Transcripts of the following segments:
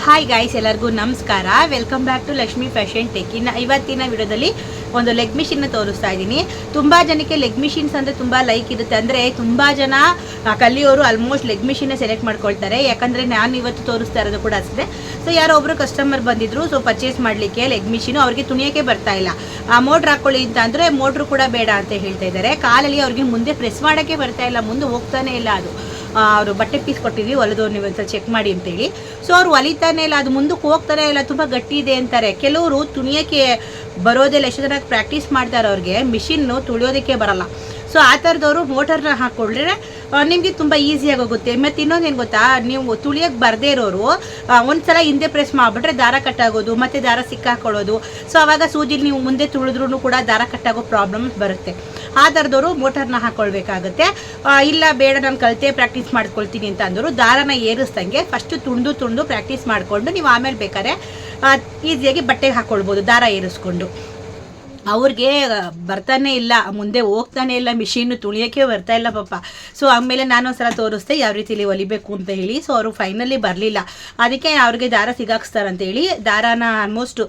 Hi guys, ಎಲ್ಲರಿಗೂ ನಮಸ್ಕಾರ. Welcome back to Lakshmi fashion tech. ಇವತ್ತಿನ ವಿಡಿಯೋದಲ್ಲಿ ಒಂದು ಲೆಗ್ ಮಿಷಿನ್ನ ತೋರಿಸ್ತಾ ಇದ್ದೀನಿ. ತುಂಬ ಜನಕ್ಕೆ ಲೆಗ್ ಮಿಷಿನ್ಸ್ ಅಂದರೆ ತುಂಬ ಲೈಕ್ ಇರುತ್ತೆ. ಅಂದರೆ ತುಂಬ ಜನ ಕಲಿಯೋರು ಆಲ್ಮೋಸ್ಟ್ ಲೆಗ್ ಮಿಷಿನ್ನೇ ಸೆಲೆಕ್ಟ್ ಮಾಡ್ಕೊಳ್ತಾರೆ. ಯಾಕಂದರೆ ನಾನು ಇವತ್ತು ತೋರಿಸ್ತಾ ಇರೋದು ಕೂಡ ಅಷ್ಟೇ. ಸೊ ಯಾರೋ ಒಬ್ಬರು ಕಸ್ಟಮರ್ ಬಂದಿದ್ರು, ಸೊ ಪರ್ಚೇಸ್ ಮಾಡಲಿಕ್ಕೆ ಲೆಗ್ ಮಿಷಿನು. ಅವ್ರಿಗೆ ತುಣಿಯೋಕ್ಕೆ ಬರ್ತಾ ಇಲ್ಲ. ಮೋಟ್ರ್ ಹಾಕ್ಕೊಳ್ಳಿ ಅಂತ ಅಂದರೆ ಮೋಟ್ರು ಕೂಡ ಬೇಡ ಅಂತ ಹೇಳ್ತಾ ಇದ್ದಾರೆ. ಕಾಲಲ್ಲಿ ಅವ್ರಿಗೆ ಮುಂದೆ ಪ್ರೆಸ್ ಮಾಡೋಕ್ಕೆ ಬರ್ತಾ ಇಲ್ಲ, ಮುಂದೆ ಹೋಗ್ತಾನೆ ಇಲ್ಲ. ಅದು ಅವರು ಬಟ್ಟೆ ಪೀಸ್ ಕೊಟ್ಟಿದ್ವಿ, ಹೊಲಿದವ್ರು ನೀವು ಒಂದ್ಸಲ ಚೆಕ್ ಮಾಡಿ ಅಂತೇಳಿ. ಸೊ ಅವ್ರು ಹೊಲಿತಾನೆ ಇಲ್ಲ, ಅದು ಮುಂದಕ್ಕೆ ಹೋಗ್ತಾನೆ ಇಲ್ಲ, ತುಂಬ ಗಟ್ಟಿ ಇದೆ ಅಂತಾರೆ. ಕೆಲವರು ತುಣಿಯೋಕ್ಕೆ ಬರೋದಿಲ್ಲ. ಎಷ್ಟು ಜನ ಪ್ರಾಕ್ಟೀಸ್ ಮಾಡ್ತಾರೆ, ಅವ್ರಿಗೆ ಮಿಷಿನ್ನು ತುಳಿಯೋದಕ್ಕೆ ಬರಲ್ಲ. ಸೊ ಆ ಥರದವರು ಮೋಟರ್ನ ಹಾಕ್ಕೊಂಡ್ರೆ ನಿಮಗೆ ತುಂಬ ಈಸಿಯಾಗಿ ಹೋಗುತ್ತೆ. ಮತ್ತು ಇನ್ನೊಂದೇನು ಗೊತ್ತಾ, ನೀವು ತುಳಿಯೋಕ್ಕೆ ಬರದೇ ಇರೋರು ಒಂದ್ಸಲ ಹಿಂದೆ ಪ್ರೆಸ್ ಮಾಡಿಬಿಟ್ರೆ ದಾರ ಕಟ್ಟಾಗೋದು, ಮತ್ತು ದಾರ ಸಿಕ್ಕಾಕೊಳ್ಳೋದು. ಸೊ ಆವಾಗ ಸೂಜಿಲಿ ನೀವು ಮುಂದೆ ತುಳಿದ್ರೂ ಕೂಡ ದಾರ ಕಟ್ಟಾಗೋ ಪ್ರಾಬ್ಲಮ್ ಬರುತ್ತೆ. ಆ ಥರದವರು ಮೋಟರ್ನ ಹಾಕ್ಕೊಳ್ಬೇಕಾಗುತ್ತೆ. ಇಲ್ಲ ಬೇಡ, ನಾನು ಕಲಿತೆ ಪ್ರಾಕ್ಟೀಸ್ ಮಾಡ್ಕೊಳ್ತೀನಿ ಅಂತ ಅಂದರು ದಾರನ ಏರಿಸ್ದಂಗೆ ಫಸ್ಟು ತುಳಿದು ಪ್ರಾಕ್ಟೀಸ್ ಮಾಡಿಕೊಂಡು ನೀವು ಆಮೇಲೆ ಬೇಕಾದ್ರೆ ಈಸಿಯಾಗಿ ಬಟ್ಟೆಗೆ ಹಾಕ್ಕೊಳ್ಬೋದು ದಾರ ಏರಿಸ್ಕೊಂಡು. ಅವ್ರಿಗೆ ಬರ್ತಾನೆ ಇಲ್ಲ, ಮುಂದೆ ಹೋಗ್ತಾನೆ ಇಲ್ಲ, ಮಿಷಿನ್ನು ತುಳಿಯೋಕ್ಕೆ ಬರ್ತಾ ಇಲ್ಲ ಪಾಪ. ಸೊ ಆಮೇಲೆ ನಾನು ಒಂದ್ಸಲ ತೋರಿಸ್ದೆ ಯಾವ ರೀತಿಲಿ ಹೊಲಿಬೇಕು ಅಂತ ಹೇಳಿ. ಸೊ ಅವರು ಫೈನಲಿ ಬರಲಿಲ್ಲ, ಅದಕ್ಕೆ ಅವ್ರಿಗೆ ದಾರ ಸಿಗಾಕ್ಸ್ತಾರಂತ ಹೇಳಿ ದಾರಾನ ಆಲ್ಮೋಸ್ಟ್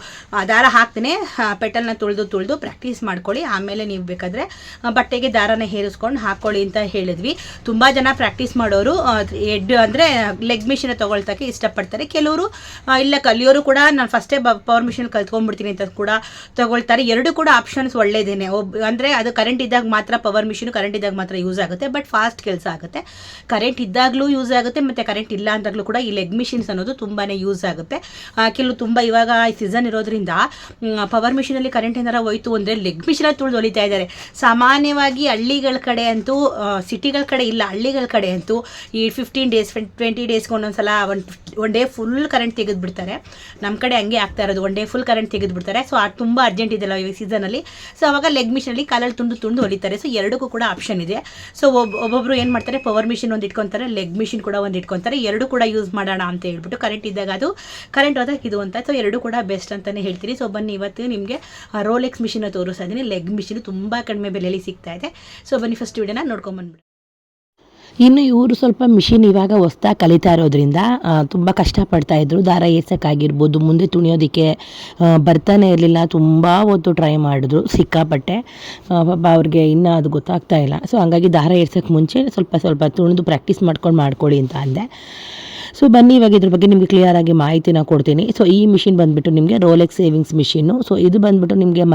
ದಾರ ಹಾಕ್ತಾನೆ ಪೆಟಲ್ನ ತುಳಿದು ಪ್ರಾಕ್ಟೀಸ್ ಮಾಡ್ಕೊಳ್ಳಿ. ಆಮೇಲೆ ನೀವು ಬೇಕಾದರೆ ಬಟ್ಟೆಗೆ ದಾರನ ಹೇರಿಸ್ಕೊಂಡು ಹಾಕ್ಕೊಳ್ಳಿ ಅಂತ ಹೇಳಿದ್ವಿ. ತುಂಬ ಜನ ಪ್ರಾಕ್ಟೀಸ್ ಮಾಡೋರು ಅಂದರೆ ಲೆಗ್ ಮಿಷಿನ್ ತೊಗೊಳ್ತಕ್ಕೆ ಇಷ್ಟಪಡ್ತಾರೆ. ಕೆಲವರು ಇಲ್ಲ ಕಲಿಯೋರು ಕೂಡ ನಾನು ಫಸ್ಟೇ ಪವರ್ ಮಿಷಿನ್ ಕಲ್ತ್ಕೊಂಡ್ಬಿಡ್ತೀನಿ ಅಂತ ಕೂಡ ತೊಗೊಳ್ತಾರೆ. ಎರಡು ಕೂಡ ಆಪ್ಷನ್ಸ್ ಒಳ್ಳೇದೇನೆ. ಅಂದರೆ ಅದು ಕರೆಂಟ್ ಇದ್ದಾಗ ಮಾತ್ರ ಪವರ್ ಮಿಷಿನ್ ಕರೆಂಟ್ ಇದ್ದಾಗ ಮಾತ್ರ ಯೂಸ್ ಆಗುತ್ತೆ, ಬಟ್ ಫಾಸ್ಟ್ ಕೆಲಸ ಆಗುತ್ತೆ. ಕರೆಂಟ್ ಇದ್ದಾಗಲೂ ಯೂಸ್ ಆಗುತ್ತೆ, ಮತ್ತು ಕರೆಂಟ್ ಇಲ್ಲ ಅಂದಾಗಲೂ ಕೂಡ ಈ ಲೆಗ್ ಮಿಷಿನ್ಸ್ ಅನ್ನೋದು ತುಂಬಾ ಯೂಸ್ ಆಗುತ್ತೆ. ಕೆಲವು ತುಂಬ ಇವಾಗ ಸೀಸನ್ ಇರೋದ್ರಿಂದ ಪವರ್ ಮಿಷಿನಲ್ಲಿ ಕರೆಂಟ್ ಏನಾರ ಹೋಯ್ತು ಅಂದರೆ ಲೆಗ್ ಮಿಷಿನಲ್ಲಿ ತುಳಿದು ಹೊಲಿತಾ ಇದ್ದಾರೆ. ಸಾಮಾನ್ಯವಾಗಿ ಹಳ್ಳಿಗಳ ಕಡೆ ಅಂತೂ, ಸಿಟಿಗಳ ಕಡೆ ಇಲ್ಲ, ಹಳ್ಳಿಗಳ ಕಡೆ ಅಂತೂ ಈ 15 ಡೇಸ್ 20 ಡೇಸ್ಗೆ ಒಂದೊಂದ್ಸಲ ಒನ್ ಡೇ ಫುಲ್ ಕರೆಂಟ್ ತೆಗೆದುಬಿಡ್ತಾರೆ. ನಮ್ಮ ಕಡೆ ಹಂಗೆ ಆಗ್ತಾ ಇರೋದು, ಒನ್ ಡೇ ಫುಲ್ ಕರೆಂಟ್ ತೆಗೆದುಬಿಡ್ತಾರೆ. ಸೊ ಅದು ತುಂಬ ಅರ್ಜೆಂಟ್ ಇದೆಲ್ಲ ಈ ಸೀಸನಲ್ಲಿ. ಸೊ ಅವಾಗ ಲೆಗ್ ಮಿಷಿನಲ್ಲಿ ಕಾಲಲ್ಲಿ ತುಂಡು ಹೊಲಿತಾರೆ. ಸೊ ಎರಡಕ್ಕೂ ಕೂಡ ಆಪ್ಷನ್ ಇದೆ. ಸೊ ಒಬ್ಬೊಬ್ಬರು ಏನು ಮಾಡ್ತಾರೆ, ಪವರ್ ಮಿಷಿನ್ ಒಂದು ಇಟ್ಕೊತಾರೆ, ಲೆಗ್ ಮಿಷಿನ್ ಕೂಡ ಒಂದು ಇಟ್ಕೊತಾರೆ. ಎರಡು ಕೂಡ ಯೂಸ್ ಮಾಡೋಣ ಅಂತ ಹೇಳ್ಬಿಟ್ಟು, ಕರೆಂಟ್ ಇದ್ದಾಗ ಅದು, ಕರೆಂಟ್ ಹೋದಾಗ ಇದು ಅಂತ. ಸೊ ಎರಡು ಕೂಡ ಬೆಸ್ಟ್ ಅಂತಲೇ ಹೇಳ್ತೀನಿ. ಸೊ ಬನ್ನಿ, ಇವತ್ತು ನಿಮಗೆ ರೋಲೆಕ್ಸ್ ಮಿಷಿನ ತೋರಿಸ್ತಾ ಇದ್ದೀನಿ. ಲೆಗ್ ಮಿಷಿನ್ ತುಂಬ ಕಡಿಮೆ ಬೆಲೆಯಲ್ಲಿ ಸಿಗ್ತಾ ಇದೆ. ಸೊ ಬನ್ನಿ ಫಸ್ಟ್ ವಿಡಿಯೋನ ನೋಡ್ಕೊಂಬಂದ್ಬಿಡಿ. ಇನ್ನು ಇವರು ಸ್ವಲ್ಪ ಮಿಷಿನ್ ಇವಾಗ ಹೊಸ್ದಾಗಿ ಕಲಿತಾ ಇರೋದ್ರಿಂದ ತುಂಬ ಕಷ್ಟಪಡ್ತಾಯಿದ್ರು. ದಾರ ಏರ್ಸೋಕ್ಕಾಗಿರ್ಬೋದು, ಮುಂದೆ ತುಣಿಯೋದಕ್ಕೆ ಬರ್ತಾನೆ ಇರಲಿಲ್ಲ. ತುಂಬ ಹೊತ್ತು ಟ್ರೈ ಮಾಡಿದ್ರು, ಸಿಕ್ಕಾಪಟ್ಟೆ. ಪಾಪ ಅವ್ರಿಗೆ ಇನ್ನೂ ಅದು ಗೊತ್ತಾಗ್ತಾ ಇಲ್ಲ. ಸೊ ಹಂಗಾಗಿ ದಾರ ಏರ್ಸೋಕ್ಕೆ ಮುಂಚೆ ಸ್ವಲ್ಪ ತುಣಿದು ಪ್ರಾಕ್ಟೀಸ್ ಮಾಡ್ಕೊಳ್ಳಿ ಅಂತ ಅಂದೆ. ಸೊ ಬನ್ನಿ, ಇವಾಗ ಇದ್ರ ಬಗ್ಗೆ ನಿಮಗೆ ಕ್ಲಿಯರಾಗಿ ಮಾಹಿತಿನ ಕೊಡ್ತೀನಿ. ಸೊ ಈ ಮಿಷಿನ್ ಬಂದುಬಿಟ್ಟು ನಿಮಗೆ ರೋಲೆಕ್ಸ್ ಸೇವಿಂಗ್ಸ್ ಮಿಷಿನ್ನು. ಸೊ ಇದು ಬಂದುಬಿಟ್ಟು ನಿಮಗೆ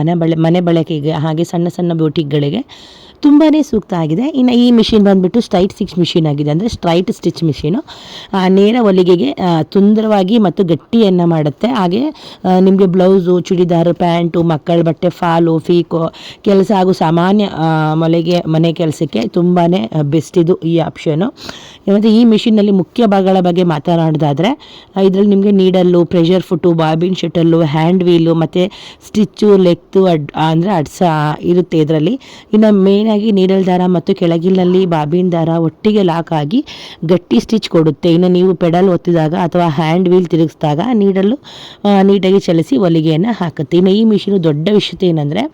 ಮನೆ ಬಳಕೆಗೆ, ಹಾಗೆ ಸಣ್ಣ ಬ್ಯೂಟಿಕ್ಗಳಿಗೆ ತುಂಬಾ ಸೂಕ್ತ ಆಗಿದೆ. ಇನ್ನು ಈ ಮಿಷಿನ್ ಬಂದುಬಿಟ್ಟು ಸ್ಟ್ರೈಟ್ ಸ್ಟಿಚ್ ಮಿಷಿನ್ ಆಗಿದೆ. ಅಂದರೆ ಸ್ಟ್ರೈಟ್ ಸ್ಟಿಚ್ ಮಿಷಿನು ನೇರ ಹೊಲಿಗೆಗೆ ಸುಂದರವಾಗಿ ಮತ್ತು ಗಟ್ಟಿಯನ್ನು ಮಾಡುತ್ತೆ. ಹಾಗೆ ನಿಮಗೆ ಬ್ಲೌಸು, ಚೂಡಿದಾರು, ಪ್ಯಾಂಟು, ಮಕ್ಕಳ ಬಟ್ಟೆ, ಫಾಲು, ಫೀಕೋ ಕೆಲಸ ಹಾಗೂ ಸಾಮಾನ್ಯ ಮನೆ ಕೆಲಸಕ್ಕೆ ತುಂಬಾ ಬೆಸ್ಟ್ ಇದು ಈ ಆಪ್ಷನು. ಮತ್ತು ಈ ಮಿಷಿನ್ನಲ್ಲಿ ಮುಖ್ಯ ಭಾಗಗಳ ಬಗ್ಗೆ ಮಾತನಾಡೋದಾದರೆ, ಇದರಲ್ಲಿ ನಿಮಗೆ needle, pressure foot, bobbin shuttle, hand wheel ಮತ್ತು ಸ್ಟಿಚ್ಚು, ಲೆಗ್ತು ಅಂದರೆ ಅಡ್ಸ ಇರುತ್ತೆ ಇದರಲ್ಲಿ. ಇನ್ನು ಮೇಯ್ನಾಗಿ ನೀಡಲ್ ದಾರ ಮತ್ತು ಕೆಳಗಿನಲ್ಲಿ ಬಾಬಿನ್ ದಾರ ಒಟ್ಟಿಗೆ ಲಾಕ್ ಆಗಿ ಗಟ್ಟಿ ಸ್ಟಿಚ್ ಕೊಡುತ್ತೆ. ಇನ್ನು ನೀವು ಪೆಡಲ್ ಒತ್ತಿದಾಗ ಅಥವಾ ಹ್ಯಾಂಡ್ ವೀಲ್ ತಿರುಗಿಸಿದಾಗ ನೀಡಲ್ಲು ನೀಟಾಗಿ ಚಲಿಸಿ ಹೊಲಿಗೆಯನ್ನು ಹಾಕುತ್ತೆ. ಇನ್ನು ಈ ಮಿಷಿನು ದೊಡ್ಡ ವಿಷಯತೆ ಏನಂದರೆ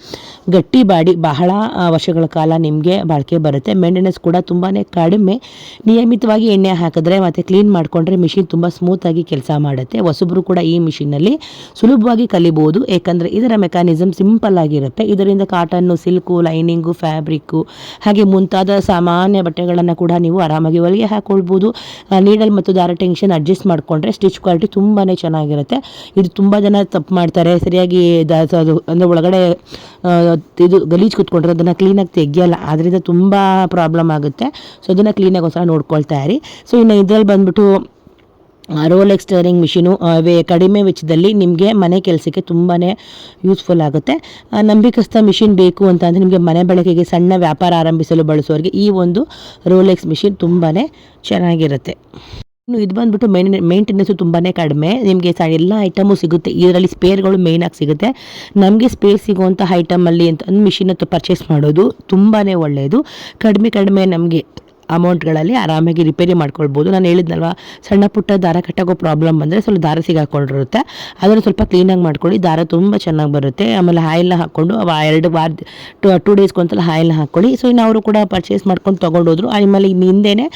ಗಟ್ಟಿ ಬಾಡಿ, ಬಹಳ ವರ್ಷಗಳ ಕಾಲ ನಿಮಗೆ ಬಾಳಿಕೆ ಬರುತ್ತೆ. ಮೇಂಟೆನೆನ್ಸ್ ಕೂಡ ತುಂಬಾ ಕಡಿಮೆ. ನಿಯಮಿತವಾಗಿ ಎಣ್ಣೆ ಹಾಕಿದ್ರೆ ಮತ್ತು ಕ್ಲೀನ್ ಮಾಡಿಕೊಂಡ್ರೆ ಮಿಷಿನ್ ತುಂಬ ಸ್ಮೂತಾಗಿ ಕೆಲಸ ಮಾಡುತ್ತೆ. ಹೊಸಬರು ಕೂಡ ಈ ಮಿಷಿನಲ್ಲಿ ಸುಲಭವಾಗಿ ಕಲಿಬೋದು, ಏಕೆಂದರೆ ಇದರ ಮೆಕ್ಯಾನಿಸಮ್ ಸಿಂಪಲ್ ಆಗಿರುತ್ತೆ. ಇದರಿಂದ ಕಾಟನ್ನು, ಸಿಲ್ಕು, ಲೈನಿಂಗು, ಫ್ಯಾಬ್ರಿಕ್ಕು ಹಾಗೆ ಮುಂತಾದ ಸಾಮಾನ್ಯ ಬಟ್ಟೆಗಳನ್ನು ಕೂಡ ನೀವು ಆರಾಮಾಗಿ ಹೊಲಿಗೆ ಹಾಕ್ಕೊಳ್ಬೋದು. ನೀಡಲ್ ಮತ್ತು ದಾರ ಟೆನ್ಷನ್ ಅಡ್ಜಸ್ಟ್ ಮಾಡಿಕೊಂಡ್ರೆ ಸ್ಟಿಚ್ ಕ್ವಾಲಿಟಿ ತುಂಬಾ ಚೆನ್ನಾಗಿರುತ್ತೆ. ಇದು ತುಂಬ ಜನ ತಪ್ಪು ಮಾಡ್ತಾರೆ, ಸರಿಯಾಗಿ ಅದು ಅಂದರೆ ಒಳಗಡೆ ಇದು ಗಲೀಜು ಕೂತ್ಕೊಂಡ್ರೆ ಅದನ್ನು ಕ್ಲೀನಾಗಿ ತೆಗಿಯಲ್ಲ. ಅದರಿಂದ ತುಂಬ ಪ್ರಾಬ್ಲಮ್ ಆಗುತ್ತೆ. ಸೊ ಅದನ್ನು ಕ್ಲೀನಾಗಿ ಒಂದ್ಸಲ ನೋಡ್ಕೊಳ್ತಾ ಇರಿ. ಸೊ ಇನ್ನು ಇದರಲ್ಲಿ ಬಂದುಬಿಟ್ಟು ರೋಲೆಕ್ಸ್ ಟರ್ನಿಂಗ್ ಮಿಷಿನು ಕಡಿಮೆ ವೆಚ್ಚದಲ್ಲಿ ನಿಮಗೆ ಮನೆ ಕೆಲಸಕ್ಕೆ ತುಂಬಾ ಯೂಸ್ಫುಲ್ ಆಗುತ್ತೆ. ನಂಬಿಕಸ್ಥ ಮಿಷಿನ್ ಬೇಕು ಅಂತ ಅಂದರೆ ನಿಮಗೆ ಮನೆ ಬಳಕೆಗೆ, ಸಣ್ಣ ವ್ಯಾಪಾರ ಆರಂಭಿಸಲು ಬಳಸೋರಿಗೆ ಈ ಒಂದು ರೋಲೆಕ್ಸ್ ಮಿಷಿನ್ ತುಂಬಾ ಚೆನ್ನಾಗಿರುತ್ತೆ. ಇನ್ನು ಇದು ಬಂದುಬಿಟ್ಟು ಮೇಂಟೆನೆನ್ಸು ತುಂಬಾ ಕಡಿಮೆ. ನಿಮಗೆ ಎಲ್ಲ ಐಟಮು ಸಿಗುತ್ತೆ ಇದರಲ್ಲಿ. ಸ್ಪೇರ್ಗಳು ಮೇಯ್ನಾಗಿ ಸಿಗುತ್ತೆ. ನಮಗೆ ಸ್ಪೇರ್ ಸಿಗುವಂಥ ಐಟಮಲ್ಲಿ ಅಂತ ಮಿಷಿನ ಪರ್ಚೇಸ್ ಮಾಡೋದು ತುಂಬಾ ಒಳ್ಳೆಯದು. ಕಡಿಮೆ ನಮಗೆ ಅಮೌಂಟ್ಗಳಲ್ಲಿ ಆರಾಮಾಗಿ ರಿಪೇರಿ ಮಾಡ್ಕೊಳ್ಬೋದು. ನಾನು ಹೇಳಿದ್ನಲ್ವ, ಸಣ್ಣ ಪುಟ್ಟ ದಾರ ಕಟ್ಟೋಕ್ಕೋ ಪ್ರಾಬ್ಲಮ್ ಬಂದರೆ ಸ್ವಲ್ಪ ದಾರ ಸಿಗಾಕೊಂಡಿರುತ್ತೆ, ಅದನ್ನು ಸ್ವಲ್ಪ ಕ್ಲೀನಾಗಿ ಮಾಡ್ಕೊಳ್ಳಿ, ದಾರ ತುಂಬ ಚೆನ್ನಾಗಿ ಬರುತ್ತೆ. ಆಮೇಲೆ ಆಯಿಲ್ನ ಹಾಕ್ಕೊಂಡು 2 ವಾರ 2 ಡೇಸ್ಗೊಂತಲ್ಲ ಆಯಿಲ್ನ ಹಾಕ್ಕೊಳ್ಳಿ. ಸೊ ಇನ್ನು ಅವರು ಕೂಡ ಪರ್ಚೇಸ್ ಮಾಡ್ಕೊಂಡು ತೊಗೊಂಡೋದ್ರು. ಆಮೇಲೆ ಇನ್ನು ಹಿಂದೆಯೇ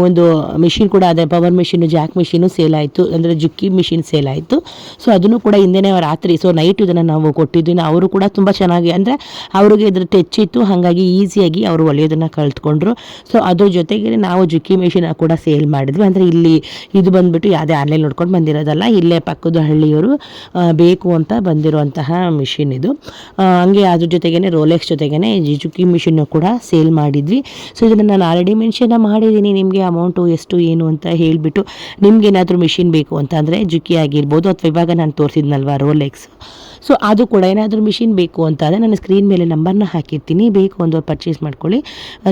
ಒಂದು ಮಿಷಿನ್ ಕೂಡ ಅದೇ power machine, Jack machine sale ಆಯಿತು, ಅಂದರೆ ಜುಕ್ಕಿ ಮಿಷಿನ್ ಸೇಲ್ ಆಯಿತು. ಸೊ ಅದನ್ನು ಕೂಡ ಹಿಂದೆನೇ ರಾತ್ರಿ, ಸೊ ನೈಟ್ ಇದನ್ನು ನಾವು ಕೊಟ್ಟಿದ್ವಿ. ಅವರು ಕೂಡ ತುಂಬ ಚೆನ್ನಾಗಿ, ಅಂದರೆ ಅವ್ರಿಗೆ ಇದ್ರ ಟಚ್ ಇತ್ತು, ಹಾಗಾಗಿ ಈಸಿಯಾಗಿ ಅವರು ಹೊಲಿಯೋದನ್ನು ಕಲ್ತ್ಕೊಂಡ್ರು. ಸೊ ಅದ್ರ ಜೊತೆಗೆ ನಾವು ಜುಕ್ಕಿ ಮಿಷಿನ್ ಕೂಡ ಸೇಲ್ ಮಾಡಿದ್ವಿ. ಅಂದರೆ ಇಲ್ಲಿ ಇದು ಬಂದುಬಿಟ್ಟು ಯಾವುದೇ ಆನ್ಲೈನ್ ನೋಡ್ಕೊಂಡು ಬಂದಿರೋದಲ್ಲ, ಇಲ್ಲೇ ಪಕ್ಕದ ಹಳ್ಳಿಯವರು ಬೇಕು ಅಂತ ಬಂದಿರುವಂತಹ ಮಿಷಿನ್ ಇದು. ಹಂಗೆ ಅದ್ರ ಜೊತೆಗೇ ರೋಲೆಕ್ಸ್ ಜೊತೆಗೇ ಜುಕ್ಕಿ ಮಿಷಿನ್ನು ಕೂಡ ಸೇಲ್ ಮಾಡಿದ್ವಿ. ಸೊ ಇದನ್ನು ನಾನು ಆಲ್ರೆಡಿ ಮೆನ್ಷನ್ ಮಾಡಿದ್ದೀನಿ ನಿಮಗೆ, ಅಮೌಂಟು ಎಷ್ಟು ಏನು ಅಂತ ಹೇಳಿಬಿಟ್ಟು. ನಿಮ್ಗೆ ಏನಾದರೂ ಮಿಷಿನ್ ಬೇಕು ಅಂತ ಅಂದರೆ ಜುಕ್ಕಿ ಆಗಿರ್ಬೋದು, ಅಥವಾ ಇವಾಗ ನಾನು ತೋರಿಸಿದ್ನಲ್ವ ರೋಲೆಕ್ಸ್, ಸೊ ಅದು ಕೂಡ ಏನಾದರೂ ಮಿಷಿನ್ ಬೇಕು ಅಂತ ಅಂದರೆ ನಾನು ಸ್ಕ್ರೀನ್ ಮೇಲೆ ನಂಬರ್ನ ಹಾಕಿರ್ತೀನಿ, ಬೇಕು ಒಂದು ಪರ್ಚೇಸ್ ಮಾಡ್ಕೊಳ್ಳಿ.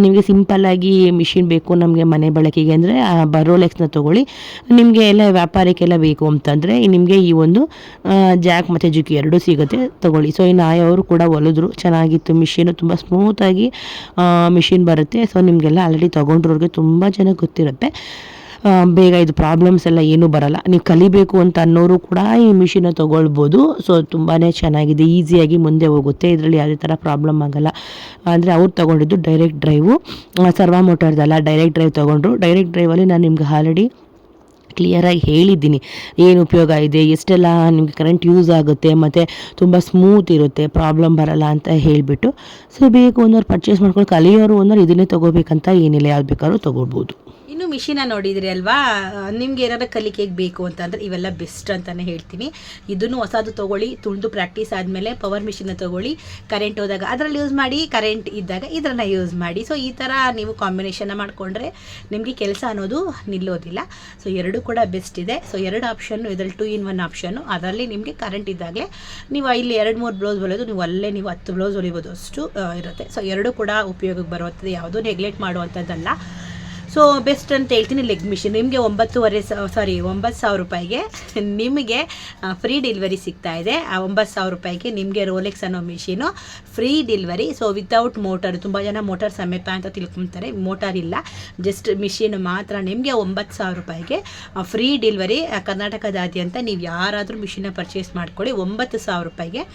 ನಿಮಗೆ ಸಿಂಪಲ್ಲಾಗಿ ಮಿಷಿನ್ ಬೇಕು ನಮಗೆ ಮನೆ ಬಳಕೆಗೆ ಅಂದರೆ ರೋಲೆಕ್ಸ್ನ ತೊಗೊಳ್ಳಿ. ನಿಮಗೆ ಎಲ್ಲ ವ್ಯಾಪಾರಕ್ಕೆಲ್ಲ ಬೇಕು ಅಂತಂದರೆ ನಿಮಗೆ ಈ ಒಂದು ಜಾಕ್ ಮತ್ತು ಜುಕ್ಕಿ 2 ಸಿಗುತ್ತೆ, ತೊಗೊಳ್ಳಿ. ಸೊ ಇನ್ನು ಅವರು ಕೂಡ ಹೊಲಿದ್ರು, ಚೆನ್ನಾಗಿತ್ತು ಮಿಷಿನು, ತುಂಬ ಸ್ಮೂತಾಗಿ ಮಿಷಿನ್ ಬರುತ್ತೆ. ಸೊ ನಿಮಗೆಲ್ಲ ಆಲ್ರೆಡಿ ತೊಗೊಂಡ್ರವ್ರಿಗೆ ತುಂಬ ಚೆನ್ನಾಗಿ ಗೊತ್ತಿರುತ್ತೆ, ಬೇಗ ಇದು ಪ್ರಾಬ್ಲಮ್ಸ್ ಎಲ್ಲ ಏನೂ ಬರಲ್ಲ. ನೀವು ಕಲಿಬೇಕು ಅಂತ ಅನ್ನೋರು ಕೂಡ ಈ ಮಿಷಿನ ತೊಗೊಳ್ಬೋದು. ಸೊ ತುಂಬಾ ಚೆನ್ನಾಗಿದೆ, ಈಸಿಯಾಗಿ ಮುಂದೆ ಹೋಗುತ್ತೆ, ಇದರಲ್ಲಿ ಯಾವುದೇ ಥರ ಪ್ರಾಬ್ಲಮ್ ಆಗೋಲ್ಲ. ಅಂದರೆ ಅವ್ರು ತೊಗೊಂಡಿದ್ದು ಡೈರೆಕ್ಟ್ ಡ್ರೈವು, ಸರ್ವಾ ಮೋಟರ್ದಲ್ಲ, ಡೈರೆಕ್ಟ್ ಡ್ರೈವ್ ತೊಗೊಂಡ್ರು. ಡೈರೆಕ್ಟ್ ಡ್ರೈವಲ್ಲಿ ನಾನು ನಿಮ್ಗೆ ಆಲ್ರೆಡಿ ಕ್ಲಿಯರಾಗಿ ಹೇಳಿದ್ದೀನಿ ಏನು ಉಪಯೋಗ ಇದೆ, ಎಷ್ಟೆಲ್ಲ ನಿಮಗೆ ಕರೆಂಟ್ ಯೂಸ್ ಆಗುತ್ತೆ, ಮತ್ತು ತುಂಬ ಸ್ಮೂತ್ ಇರುತ್ತೆ, ಪ್ರಾಬ್ಲಮ್ ಬರಲ್ಲ ಅಂತ ಹೇಳಿಬಿಟ್ಟು. ಸೊ ಬೇಕು ಅನ್ನೋರು ಪರ್ಚೇಸ್ ಮಾಡ್ಕೊಂಡು, ಕಲಿಯೋರು ಅನ್ನೋರು ಇದನ್ನೇ ತೊಗೋಬೇಕಂತ ಏನಿಲ್ಲ, ಯಾವ್ದು ಬೇಕಾದ್ರೂ ತೊಗೊಳ್ಬೋದು. ಇನ್ನು ಮಿಷಿನ ನೋಡಿದ್ರಿ ಅಲ್ವಾ, ನಿಮ್ಗೆ ಏನಾದ್ರು ಕಲಿಕೆಗೆ ಬೇಕು ಅಂತಂದರೆ ಇವೆಲ್ಲ ಬೆಸ್ಟ್ ಅಂತಲೇ ಹೇಳ್ತೀನಿ. ಇದನ್ನು ಹೊಸದು ತೊಗೊಳ್ಳಿ, ತುಳಿದು ಪ್ರಾಕ್ಟೀಸ್ ಆದಮೇಲೆ ಪವರ್ ಮಿಷಿನ್ನ ತೊಗೊಳ್ಳಿ, ಕರೆಂಟ್ ಹೋದಾಗ ಅದರಲ್ಲಿ ಯೂಸ್ ಮಾಡಿ, ಕರೆಂಟ್ ಇದ್ದಾಗ ಇದನ್ನು ಯೂಸ್ ಮಾಡಿ. ಸೊ ಈ ಥರ ನೀವು ಕಾಂಬಿನೇಷನ್ನ ಮಾಡಿಕೊಂಡ್ರೆ ನಿಮಗೆ ಕೆಲಸ ಅನ್ನೋದು ನಿಲ್ಲೋದಿಲ್ಲ. ಸೊ 2 ಕೂಡ ಬೆಸ್ಟ್ ಇದೆ. ಸೊ 2 ಆಪ್ಷನ್ನು, ಇದರಲ್ಲಿ 2 in 1 ಆಪ್ಷನ್ನು. ಅದರಲ್ಲಿ ನಿಮಗೆ ಕರೆಂಟ್ ಇದ್ದಾಗಲೇ ನೀವು ಇಲ್ಲಿ 2-3 ಬ್ಲೌಸ್ ಹೊಲಿಯೋದು, ನೀವು ಅಲ್ಲೇ ನೀವು 10 ಬ್ಲೌಸ್ ಹೊಲಿಬೋದು, ಅಷ್ಟು ಇರುತ್ತೆ. ಸೊ 2 ಕೂಡ ಉಪಯೋಗಕ್ಕೆ ಬರುವಂಥದ್ದು, ಯಾವುದೂ ನೆಗ್ಲೆಕ್ಟ್ ಮಾಡುವಂಥದ್ದಲ್ಲ. ಸೊ ಬೆಸ್ಟ್ ಅಂತ ಹೇಳ್ತೀನಿ. ಲೆಗ್ ಮಿಷಿನ್ ನಿಮಗೆ 9,000 ರೂಪಾಯಿಗೆ ನಿಮಗೆ ಫ್ರೀ ಡೆಲಿವರಿ ಸಿಗ್ತಾ ಇದೆ. ಆ 9,000 ರೂಪಾಯಿಗೆ ನಿಮಗೆ ರೋಲೆಕ್ಸ್ ಅನ್ನೋ machine free delivery. So without motor, ತುಂಬ ಜನ ಮೋಟರ್ ಸಮೇತ ಅಂತ ತಿಳ್ಕೊತಾರೆ, ಮೋಟಾರ್ ಇಲ್ಲ, ಜಸ್ಟ್ ಮಿಷಿನ್ ಮಾತ್ರ. ನಿಮಗೆ 9,000 ರೂಪಾಯಿಗೆ ಫ್ರೀ ಡೆಲಿವರಿ ಕರ್ನಾಟಕದಾದ್ಯಂತ. ನೀವು ಯಾರಾದರೂ ಮಿಷಿನ್ನ ಪರ್ಚೇಸ್ ಮಾಡ್ಕೊಳ್ಳಿ, 9,000 ರೂಪಾಯಿಗೆ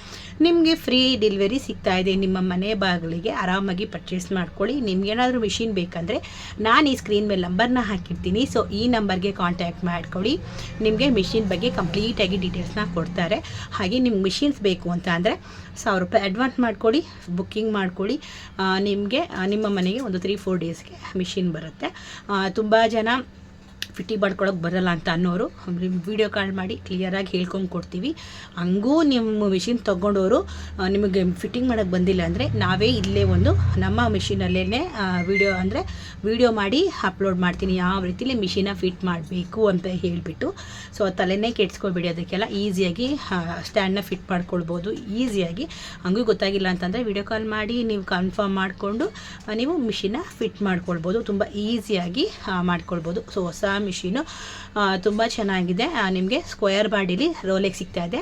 ನಿಮಗೆ ಫ್ರೀ ಡೆಲಿವರಿ ಸಿಗ್ತಾ ಇದೆ ನಿಮ್ಮ ಮನೆ ಬಾಗಿಲಿಗೆ. ಆರಾಮಾಗಿ ಪರ್ಚೇಸ್ ಮಾಡ್ಕೊಳ್ಳಿ. ನಿಮ್ಗೇನಾದರೂ ಮಿಷಿನ್ ಬೇಕಂದರೆ ನಾನು ಈ ಸ್ಕ್ರೀನ್ ಮೇಲೆ ನಂಬರ್ನ ಹಾಕಿರ್ತೀನಿ. ಸೊ ಈ ನಂಬರ್ಗೆ ಕಾಂಟ್ಯಾಕ್ಟ್ ಮಾಡ್ಕೊಳ್ಳಿ, ನಿಮಗೆ ಮಿಷಿನ್ ಬಗ್ಗೆ ಕಂಪ್ಲೀಟಾಗಿ ಡೀಟೇಲ್ಸ್ನ ಕೊಡ್ತಾರೆ. ಹಾಗೆ ನಿಮ್ಗೆ ಮಿಷಿನ್ಸ್ ಬೇಕು ಅಂತ ಅಂದರೆ 1,000 ರೂಪಾಯಿ ಅಡ್ವಾನ್ಸ್ ಮಾಡ್ಕೊಳ್ಳಿ, ಬುಕ್ಕಿಂಗ್ ಮಾಡ್ಕೊಳ್ಳಿ. ನಿಮಗೆ ನಿಮ್ಮ ಮನೆಗೆ ಒಂದು 3-4 ಡೇಸ್ಗೆ ಮಿಷಿನ್ ಬರುತ್ತೆ. ತುಂಬ ಜನ ಫಿಟ್ಟಿಂಗ್ ಮಾಡ್ಕೊಳ್ಳೋಕೆ ಬರಲ್ಲ ಅಂತ ಅನ್ನೋರು ವಿಡಿಯೋ ಕಾಲ್ ಮಾಡಿ ಕ್ಲಿಯರಾಗಿ ಹೇಳ್ಕೊಂಡು ಕೊಡ್ತೀವಿ. ಹಂಗೂ ನಿಮ್ಮ ಮಿಷಿನ್ ತೊಗೊಂಡವರು ನಿಮಗೆ ಫಿಟ್ಟಿಂಗ್ ಮಾಡೋಕ್ಕೆ ಬಂದಿಲ್ಲ ಅಂದರೆ ನಾವೇ ಇಲ್ಲೇ ಒಂದು ನಮ್ಮ ಮಿಷಿನಲ್ಲೇ ವಿಡಿಯೋ ಮಾಡಿ ಅಪ್ಲೋಡ್ ಮಾಡ್ತೀನಿ, ಯಾವ ರೀತಿಲಿ ಮಿಷಿನ ಫಿಟ್ ಮಾಡಬೇಕು ಅಂತ ಹೇಳಿಬಿಟ್ಟು. ಸೊ ತಲೆನೇ ಕೆಡ್ಸ್ಕೊಬೇಡಿ, ಅದಕ್ಕೆಲ್ಲ ಈಸಿಯಾಗಿ ಸ್ಟ್ಯಾಂಡ್ನ ಫಿಟ್ ಮಾಡ್ಕೊಳ್ಬೋದು ಈಸಿಯಾಗಿ. ಹಂಗೂ ಗೊತ್ತಾಗಿಲ್ಲ ಅಂತಂದರೆ ವಿಡಿಯೋ ಕಾಲ್ ಮಾಡಿ ನೀವು ಕನ್ಫರ್ಮ್ ಮಾಡಿಕೊಂಡು ನೀವು ಮಿಷಿನ ಫಿಟ್ ಮಾಡ್ಕೊಳ್ಬೋದು, ತುಂಬ ಈಸಿಯಾಗಿ ಮಾಡ್ಕೊಳ್ಬೋದು. ಸೊ ಹೊಸ ಮಿಷಿನು ತುಂಬ ಚೆನ್ನಾಗಿದೆ. ನಿಮಗೆ ಸ್ಕ್ವೇರ್ ಬಾಡಿಲಿ ರೋಲೆಕ್ಸ್ ಸಿಗ್ತಾ ಇದೆ,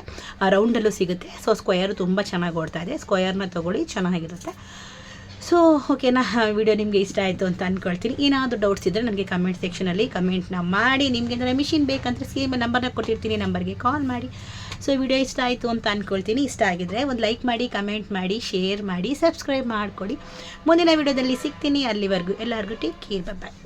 ರೌಂಡಲ್ಲೂ ಸಿಗುತ್ತೆ. ಸೊ ಸ್ಕ್ವೇರ್ ತುಂಬ ಚೆನ್ನಾಗಿ ಓಡ್ತಾ ಇದೆ, ಸ್ಕ್ವೇರ್ನ ತೊಗೊಳ್ಳಿ, ಚೆನ್ನಾಗಿರುತ್ತೆ. ಸೊ ಓಕೆನಾ, ವಿಡಿಯೋ ನಿಮಗೆ ಇಷ್ಟ ಆಯಿತು ಅಂತ ಅಂದ್ಕೊಳ್ತೀನಿ. ಏನಾದರೂ ಡೌಟ್ಸ್ ಇದ್ದರೆ ನನಗೆ ಕಮೆಂಟ್ ಸೆಕ್ಷನಲ್ಲಿ ಕಮೆಂಟ್ನ ಮಾಡಿ. ನಿಮಗೆ ಏನಾದರೂ ಮಿಷಿನ್ ಬೇಕಂದರೆ ಸೇಮ್ ನಂಬರ್ನ ಕೊಟ್ಟಿರ್ತೀನಿ, ನಂಬರ್ಗೆ ಕಾಲ್ ಮಾಡಿ. ಸೊ ವಿಡಿಯೋ ಇಷ್ಟ ಆಯಿತು ಅಂತ ಅಂದ್ಕೊಳ್ತೀನಿ. ಇಷ್ಟ ಆಗಿದ್ದರೆ ಒಂದು ಲೈಕ್ ಮಾಡಿ, ಕಮೆಂಟ್ ಮಾಡಿ, ಶೇರ್ ಮಾಡಿ, ಸಬ್ಸ್ಕ್ರೈಬ್ ಮಾಡಿಕೊಡಿ. ಮುಂದಿನ ವಿಡಿಯೋದಲ್ಲಿ ಸಿಗ್ತೀನಿ. ಅಲ್ಲಿವರೆಗೂ ಎಲ್ಲರಿಗೂ ಟೇಕ್ ಕೇರ್, ಬಾಯ್.